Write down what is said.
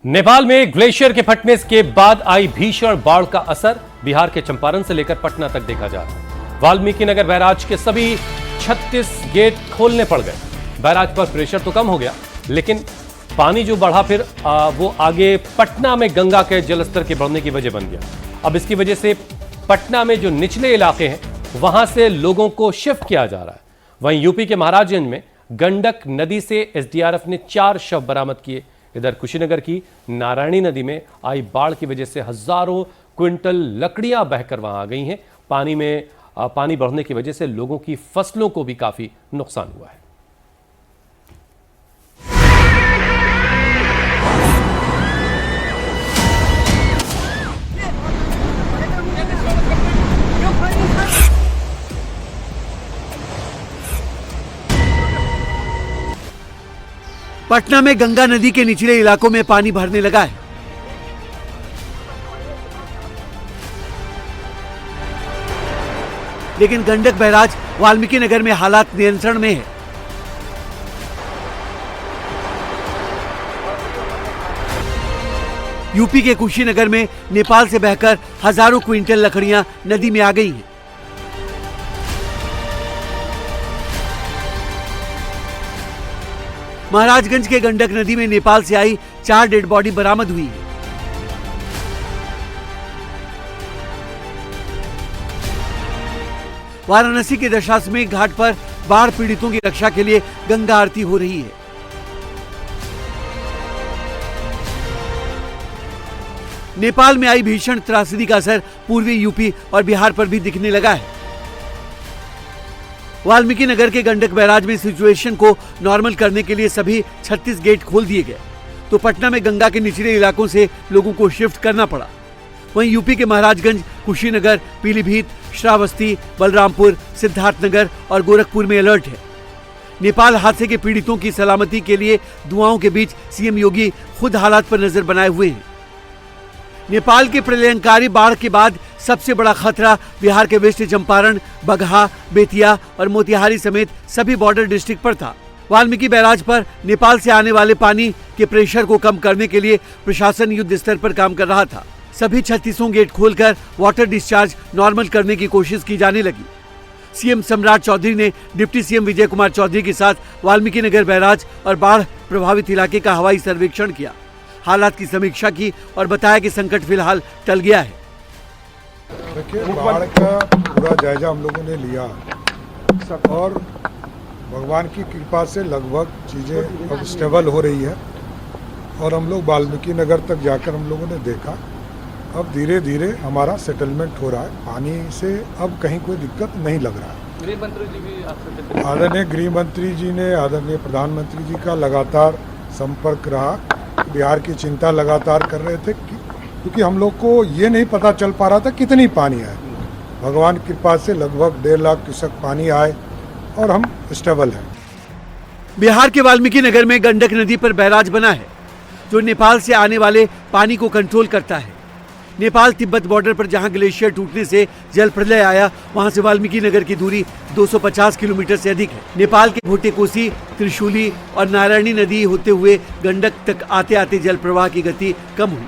नेपाल में ग्लेशियर के फटने के बाद आई भीषण बाढ़ का असर बिहार के चंपारण से लेकर पटना तक देखा जा रहा है। वाल्मीकि नगर बैराज के सभी 36 गेट खोलने पड़ गए। बैराज पर प्रेशर तो कम हो गया, लेकिन पानी जो बढ़ा फिर वो आगे पटना में गंगा के जलस्तर के बढ़ने की वजह बन गया। अब इसकी वजह से पटना में जो निचले इलाके हैं वहां से लोगों को शिफ्ट किया जा रहा है। वहीं यूपी के महाराजगंज में गंडक नदी से एसडीआरएफ ने 4 शव बरामद किए। इधर कुशीनगर की नारायणी नदी में आई बाढ़ की वजह से हजारों क्विंटल लकड़ियां बहकर वहां आ गई हैं। पानी बढ़ने की वजह से लोगों की फसलों को भी काफी नुकसान हुआ है। पटना में गंगा नदी के निचले इलाकों में पानी भरने लगा है। लेकिन गंडक बैराज वाल्मीकि नगर में हालात नियंत्रण में है। यूपी के कुशीनगर में नेपाल से बहकर हजारों क्विंटल लकड़ियां नदी में आ गई हैं। महाराजगंज के गंडक नदी में नेपाल से आई 4 डेड बॉडी बरामद हुई है। वाराणसी के दशाश्वमेध घाट पर बाढ़ पीड़ितों की रक्षा के लिए गंगा आरती हो रही है। नेपाल में आई भीषण त्रासदी का असर पूर्वी यूपी और बिहार पर भी दिखने लगा है। वाल्मीकि नगर के गंडक बैराज में सिचुएशन को नॉर्मल करने के लिए सभी 36 गेट खोल दिए गए, तो पटना में गंगा के निचले इलाकों से लोगों को शिफ्ट करना पड़ा। वहीं यूपी के महाराजगंज, कुशीनगर, पीलीभीत, श्रावस्ती, बलरामपुर, सिद्धार्थनगर और गोरखपुर में अलर्ट है। नेपाल हादसे के पीड़ितों की सलामती के लिए दुआओं के बीच सीएम योगी खुद हालात पर नजर बनाए हुए हैं। नेपाल के प्रलयंकारी बाढ़ के बाद सबसे बड़ा खतरा बिहार के वेस्ट चंपारण, बगहा, बेतिया और मोतिहारी समेत सभी बॉर्डर डिस्ट्रिक्ट पर था। वाल्मीकि बैराज पर नेपाल से आने वाले पानी के प्रेशर को कम करने के लिए प्रशासन युद्ध स्तर पर काम कर रहा था। सभी 36 गेट खोलकर वाटर डिस्चार्ज नॉर्मल करने की कोशिश की जाने लगी। सीएम सम्राट चौधरी ने डिप्टी सीएम विजय कुमार चौधरी के साथ वाल्मीकि नगर बैराज और बाढ़ प्रभावित इलाके का हवाई सर्वेक्षण किया, हालात की समीक्षा की और बताया कि संकट फिलहाल टल गया है। देखिए, बाढ़ का पूरा जायजा हम लोगों ने लिया और भगवान की कृपा से लगभग चीज़ें अब स्टेबल हो रही है। और हम लोग वाल्मीकि नगर तक जाकर हम लोगों ने देखा, अब धीरे धीरे हमारा सेटलमेंट हो रहा है। पानी से अब कहीं कोई दिक्कत नहीं लग रहा है। गृह मंत्री जी भी आपसे, आदरणीय गृह मंत्री जी ने, आदरणीय प्रधानमंत्री जी का लगातार संपर्क रहा। बिहार की चिंता लगातार कर रहे थे क्योंकि हम लोग को ये नहीं पता चल पा रहा था कितनी पानी आए। भगवान की कृपा से लगभग 1.5 लाख क्यूसेक पानी आए और हम स्टेबल हैं। बिहार के वाल्मीकि नगर में गंडक नदी पर बैराज बना है, जो नेपाल से आने वाले पानी को कंट्रोल करता है। नेपाल तिब्बत बॉर्डर पर जहां ग्लेशियर टूटने से जल प्रलय आया, वहां से वाल्मीकि नगर की दूरी 250 किलोमीटर से अधिक है। नेपाल के भोटेकोसी, त्रिशूली और नारायणी नदी होते हुए गंडक तक आते आते जल प्रवाह की गति कम हुई।